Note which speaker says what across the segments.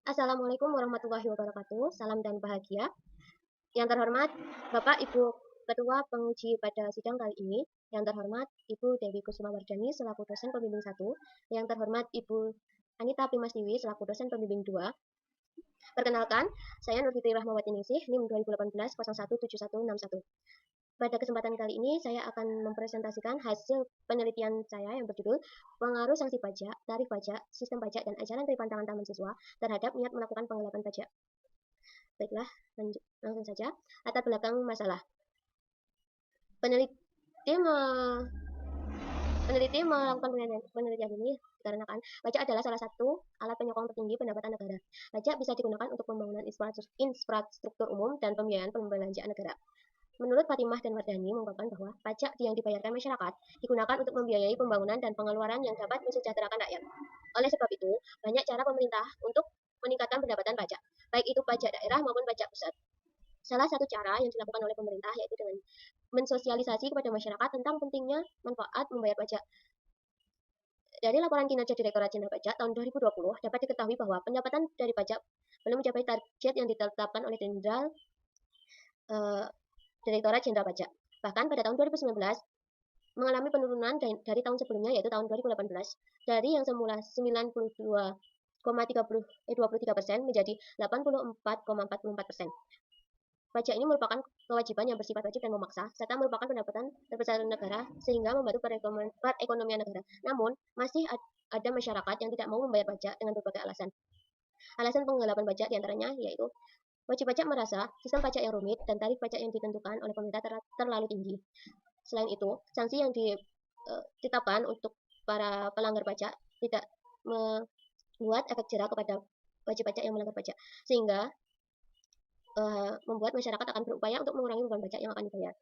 Speaker 1: Assalamualaikum warahmatullahi wabarakatuh. Salam dan bahagia. Yang terhormat Bapak Ibu Ketua Penguji pada sidang kali ini. Yang terhormat Ibu Dewi Kusuma Wardani selaku dosen pembimbing 1. Yang terhormat Ibu Anita Primastiwi selaku dosen pembimbing 2. Perkenalkan, saya Nur Fitri Rahmawati Ningsih, NIM 2018 017161. Pada kesempatan kali ini, saya akan mempresentasikan hasil penelitian saya yang berjudul Pengaruh Sanksi Pajak, Tarif Pajak, Sistem Pajak, dan Ajaran Tripantangan Taman Siswa terhadap niat melakukan penggelapan pajak. Baiklah, langsung saja. Latar belakang masalah. Peneliti melakukan penelitian ini dikarenakan pajak adalah salah satu alat penyokong tertinggi pendapatan negara. Pajak bisa digunakan untuk pembangunan infrastruktur umum dan pembiayaan pembelanjaan negara. Menurut Fatimah dan Wardani mengungkapkan bahwa pajak yang dibayarkan masyarakat digunakan untuk membiayai pembangunan dan pengeluaran yang dapat mensejahterakan rakyat. Oleh sebab itu, banyak cara pemerintah untuk meningkatkan pendapatan pajak, baik itu pajak daerah maupun pajak pusat. Salah satu cara yang dilakukan oleh pemerintah yaitu dengan mensosialisasi kepada masyarakat tentang pentingnya manfaat membayar pajak. Dari laporan kinerja Direktorat Jenderal Pajak tahun 2020 dapat diketahui bahwa pendapatan dari pajak belum mencapai target yang ditetapkan oleh Direktorat Jenderal Pajak. Bahkan pada tahun 2019 mengalami penurunan dari tahun sebelumnya yaitu tahun 2018 dari yang semula 92,23% menjadi 84,44%. Pajak ini merupakan kewajiban yang bersifat wajib dan memaksa, serta merupakan pendapatan terbesar negara sehingga membantu perekonomian negara. Namun, masih ada masyarakat yang tidak mau membayar pajak dengan berbagai alasan. Alasan penggelapan pajak diantaranya yaitu wajib pajak merasa sistem pajak yang rumit dan tarif pajak yang ditentukan oleh pemerintah terlalu tinggi. Selain itu, sanksi yang ditetapkan untuk para pelanggar pajak tidak membuat efek jerah kepada wajib pajak yang melanggar pajak, sehingga membuat masyarakat akan berupaya untuk mengurangi beban pajak yang akan dibayar.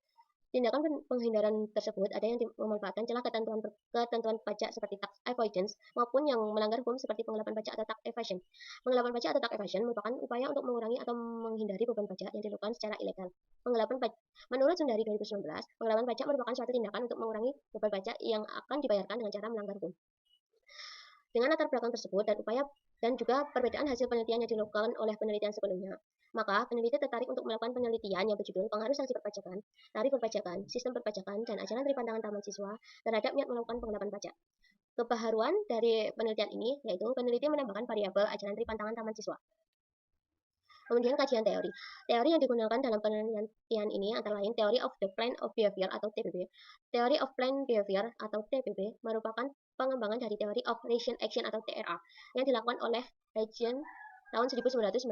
Speaker 1: Tindakan penghindaran tersebut ada yang memanfaatkan celah ketentuan pajak seperti tax avoidance maupun yang melanggar hukum seperti penggelapan pajak atau tax evasion. Penggelapan pajak atau tax evasion merupakan upaya untuk mengurangi atau menghindari beban pajak yang dilakukan secara ilegal. Menurut Sundari 2019, penggelapan pajak merupakan suatu tindakan untuk mengurangi beban pajak yang akan dibayarkan dengan cara melanggar hukum. Dengan latar belakang tersebut dan juga perbedaan hasil penelitian yang dilakukan oleh penelitian sebelumnya, maka peneliti tertarik untuk melakukan penelitian yang berjudul Pengaruh Sanksi Perpajakan, Tarif Perpajakan, Sistem Perpajakan, dan Ajaran Tripantangan Taman Siswa terhadap niat melakukan penggelapan pajak. Kebaharuan dari penelitian ini yaitu peneliti menambahkan variabel ajaran Tripantangan Taman Siswa. Kemudian kajian teori. Teori yang digunakan dalam penelitian ini antara lain Theory of the Plan of Behavior atau TPB. Theory of Plan Behavior atau TPB merupakan pengembangan dari Theory of Ration Action atau TRA yang dilakukan oleh Ration tahun 1991.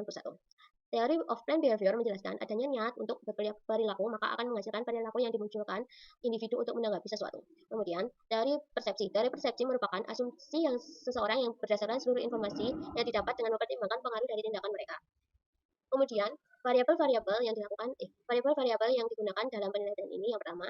Speaker 1: Theory of Plan Behavior menjelaskan adanya niat untuk berperilaku maka akan menghasilkan perilaku yang dimunculkan individu untuk menanggapi sesuatu. Kemudian, teori persepsi. Teori persepsi merupakan asumsi yang seseorang yang berdasarkan seluruh informasi yang didapat dengan mempertimbangkan pengaruh dari tindakan mereka. Kemudian, variabel-variabel yang digunakan dalam penelitian ini yang pertama,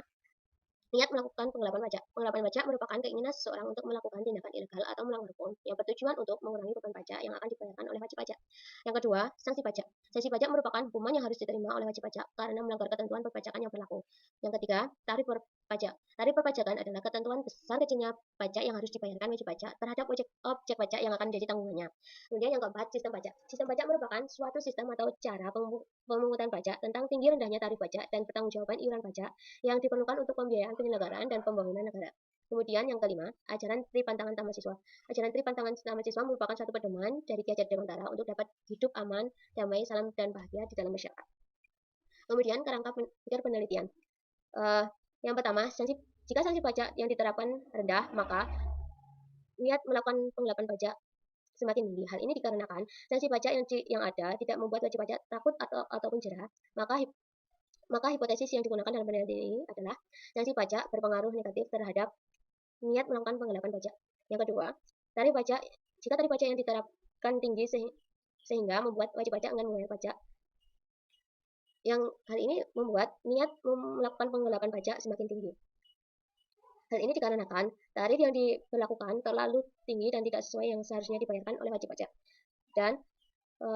Speaker 1: niat melakukan penggelapan pajak. Penggelapan pajak merupakan keinginan seseorang untuk melakukan tindakan ilegal atau melanggar hukum yang bertujuan untuk mengurangi beban pajak yang akan dibayarkan oleh wajib pajak. Yang kedua, sanksi pajak. Sanksi pajak merupakan hukuman yang harus diterima oleh wajib pajak karena melanggar ketentuan perpajakan yang berlaku. Yang ketiga, tarif pajak. Tarif perpajakan adalah ketentuan besar kecilnya pajak yang harus dibayarkan wajib pajak terhadap objek pajak yang akan menjadi tanggungannya. Kemudian yang keempat, sistem pajak. Sistem pajak merupakan suatu sistem atau cara pemungutan pajak tentang tinggi rendahnya tarif pajak dan pertanggungjawaban iuran pajak yang diperlukan untuk pembiayaan penyelenggaraan dan pembangunan negara. Kemudian yang kelima, ajaran Tripantangan Taman Siswa. Ajaran Tripantangan Taman Siswa merupakan suatu pedoman dari Ki Hajar Dewantara untuk dapat hidup aman, damai, salam, dan bahagia di dalam masyarakat. Kemudian kerangka pikir penelitian. Yang pertama, jika sanksi pajak yang diterapkan rendah, maka niat melakukan penggelapan pajak semakin tinggi. Hal ini dikarenakan sanksi pajak yang ada tidak membuat wajib pajak takut ataupun jerah. Maka hipotesis yang digunakan dalam penelitian ini adalah sanksi pajak berpengaruh negatif terhadap niat melakukan penggelapan pajak. Yang kedua, jika tarif pajak yang diterapkan tinggi sehingga membuat wajib pajak enggan membayar pajak. Yang hal ini membuat niat melakukan penggelapan pajak semakin tinggi. Hal ini dikarenakan tarif yang diberlakukan terlalu tinggi dan tidak sesuai yang seharusnya dibayarkan oleh wajib pajak. Dan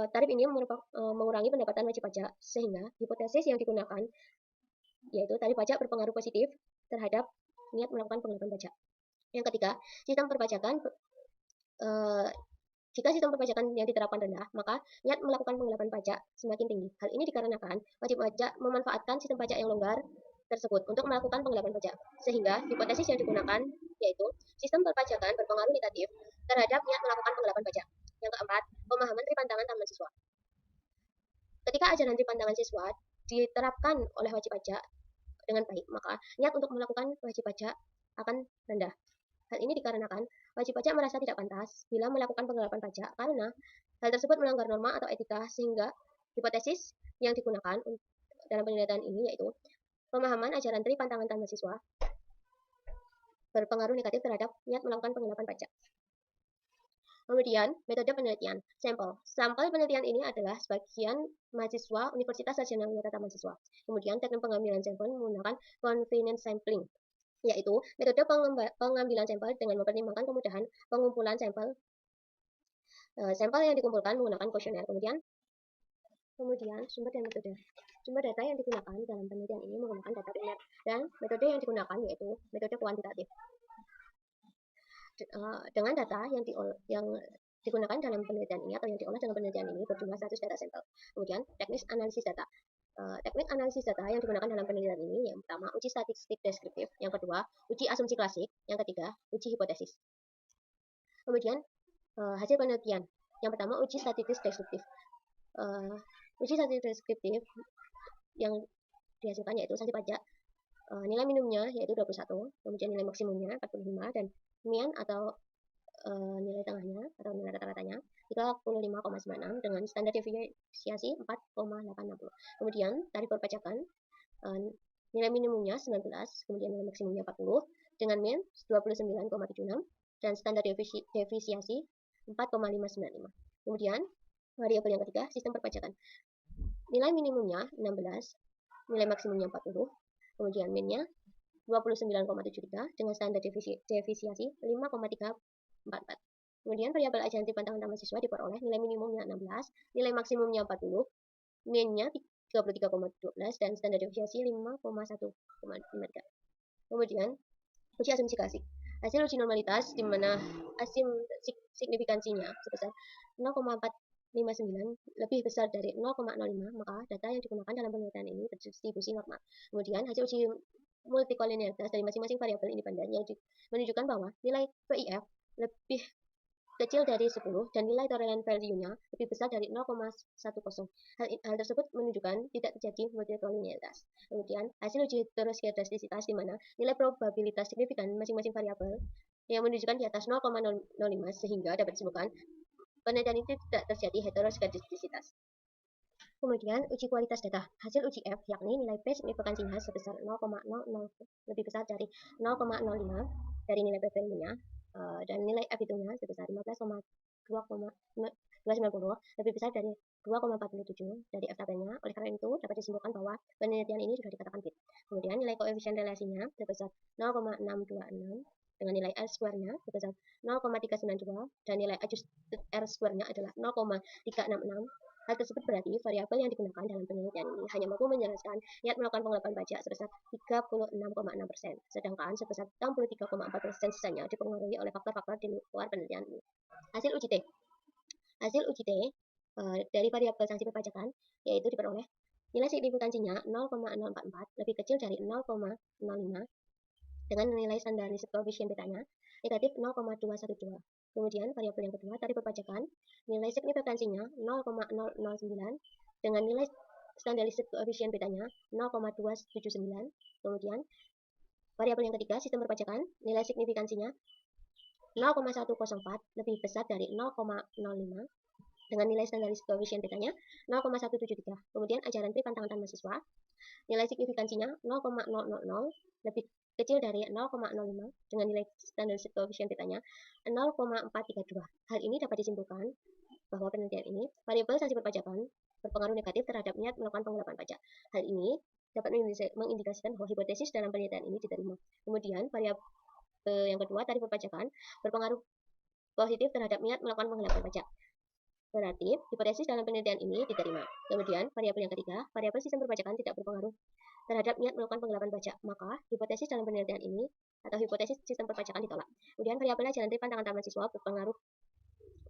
Speaker 1: tarif ini mengurangi pendapatan wajib pajak, sehingga hipotesis yang digunakan yaitu tarif pajak berpengaruh positif terhadap niat melakukan penggelapan pajak. Yang ketiga, sistem perpajakan Jika sistem perpajakan yang diterapkan rendah, maka niat melakukan penggelapan pajak semakin tinggi. Hal ini dikarenakan wajib pajak memanfaatkan sistem pajak yang longgar tersebut untuk melakukan penggelapan pajak. Sehingga hipotesis yang digunakan yaitu sistem perpajakan berpengaruh negatif terhadap niat melakukan penggelapan pajak. Yang keempat, pemahaman dari pandangan taman siswa. Ketika ajaran dari pandangan siswa diterapkan oleh wajib pajak dengan baik, maka niat untuk melakukan wajib pajak akan rendah. Hal ini dikarenakan wajib pajak merasa tidak pantas bila melakukan penggelapan pajak karena hal tersebut melanggar norma atau etika, sehingga hipotesis yang digunakan dalam penelitian ini yaitu pemahaman ajaran dari pandangan taman siswa berpengaruh negatif terhadap niat melakukan penggelapan pajak. Kemudian, metode penelitian. Sampel penelitian ini adalah sebagian mahasiswa Universitas Sarjana Wiyata Taman Siswa. Kemudian, teknik pengambilan sampel menggunakan convenience sampling, yaitu metode pengambilan sampel dengan mempertimbangkan kemudahan pengumpulan sampel. Sampel yang dikumpulkan menggunakan kuesioner. Kemudian sumber dan metode. Sumber data yang digunakan dalam penelitian ini menggunakan data primer, dan metode yang digunakan yaitu metode kuantitatif. Dengan data yang digunakan dalam penelitian ini atau yang diolah dalam penelitian ini berjumlah 100 data sampel. Kemudian teknik analisis data. Teknik analisis data yang digunakan dalam penelitian ini yang pertama uji statistik deskriptif, yang kedua uji asumsi klasik, yang ketiga uji hipotesis. Kemudian hasil penelitian. Yang pertama uji statistik deskriptif. Uji statistik deskriptif yang dihasilkan yaitu sanksi pajak. Nilai minimumnya yaitu 21, kemudian nilai maksimumnya 45, dan median atau nilai tengahnya atau nilai rata-ratanya 35,96 dengan standar deviasi 4,860. Kemudian tarif perpajakan nilai minimumnya 19, kemudian nilai maksimumnya 40 dengan min 29,76 dan standar deviasi 4,595. Kemudian variabel yang ketiga, sistem perpajakan. Nilai minimumnya 16, nilai maksimumnya 40, kemudian minnya 29,73 dengan standar deviasi 5,344. Kemudian variabel ajaran pantangan taman siswa diperoleh nilai minimumnya 16, nilai maksimumnya 40, minnya 33,12 dan standar deviasi 5,153. Kemudian uji asumsi klasik. Hasil uji normalitas di mana signifikansinya sebesar 0,459 lebih besar dari 0,05, maka data yang digunakan dalam penelitian ini berdistribusi normal. Kemudian hasil uji multikolinialitas dari masing-masing variabel independen yang menunjukkan bahwa nilai VIF lebih kecil dari 10 dan nilai tolerant value-nya lebih besar dari 0,10. Hal tersebut menunjukkan tidak terjadi multikolinialitas. Kemudian hasil uji heteroskedastisitas di mana nilai probabilitas signifikan masing-masing variabel yang menunjukkan di atas 0,05 sehingga dapat disimpulkan penelitian itu tidak terjadi heteroskedastisitas. Kemudian uji kualitas data. Hasil uji F yakni nilai P signifikansinya sebesar 0,00 lebih besar dari 0,05 dari nilai P value-nya dan nilai F itunya sebesar 15,290 lebih besar dari 2,47 dari F tabelnya. Oleh karena itu dapat disimpulkan bahwa penelitian ini sudah dikatakan fit. Kemudian nilai koefisien relasinya sebesar 0,626 dengan nilai R square-nya sebesar 0,392 dan nilai adjusted R square-nya adalah 0,366. Hal tersebut berarti variabel yang digunakan dalam penelitian ini hanya mampu menjelaskan niat melakukan penggelapan pajak sebesar 36,6%, sedangkan sebesar 63,4% sisanya dipengaruhi oleh faktor-faktor di luar penelitian ini. Hasil uji T. Hasil uji T dari variabel sanksi perpajakan yaitu diperoleh nilai signifikansinya 0,044 lebih kecil dari 0,05 dengan nilai standarisasi koefisien betanya negatif 0,212. Kemudian variabel yang kedua tarif perpajakan, nilai signifikansinya 0,009 dengan nilai standarisasi koefisien betanya 0,279. Kemudian variabel yang ketiga sistem perpajakan, nilai signifikansinya 0,104 lebih besar dari 0,05 dengan nilai standarisasi koefisien betanya 0,173. Kemudian ajaran pri pantangan mahasiswa, nilai signifikansinya 0,000 lebih kecil dari 0,05 dengan nilai standarisasi koefisien betanya 0,432. Hal ini dapat disimpulkan bahwa penelitian ini variabel sanksi perpajakan berpengaruh negatif terhadap niat melakukan penggelapan pajak. Hal ini dapat mengindikasikan bahwa hipotesis dalam penelitian ini diterima. Kemudian variabel yang kedua tarif perpajakan berpengaruh positif terhadap niat melakukan penggelapan pajak. Berarti hipotesis dalam penelitian ini diterima. Kemudian variabel yang ketiga, variabel sistem perpajakan tidak berpengaruh terhadap niat melakukan penggelapan pajak, maka hipotesis dalam penelitian ini atau hipotesis sistem perpajakan ditolak. Kemudian variabel ajaran dari pandangan taman siswa berpengaruh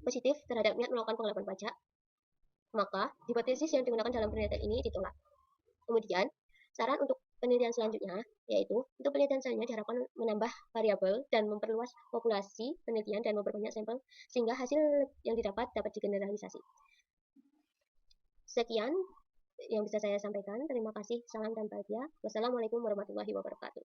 Speaker 1: positif terhadap niat melakukan penggelapan pajak, maka hipotesis yang digunakan dalam penelitian ini ditolak. Kemudian, saran untuk penelitian selanjutnya yaitu untuk penelitian selanjutnya diharapkan menambah variabel dan memperluas populasi penelitian dan memperbanyak sampel sehingga hasil yang didapat dapat digeneralisasi. Sekian yang bisa saya sampaikan. Terima kasih. Salam dan bahagia. Wassalamualaikum warahmatullahi wabarakatuh.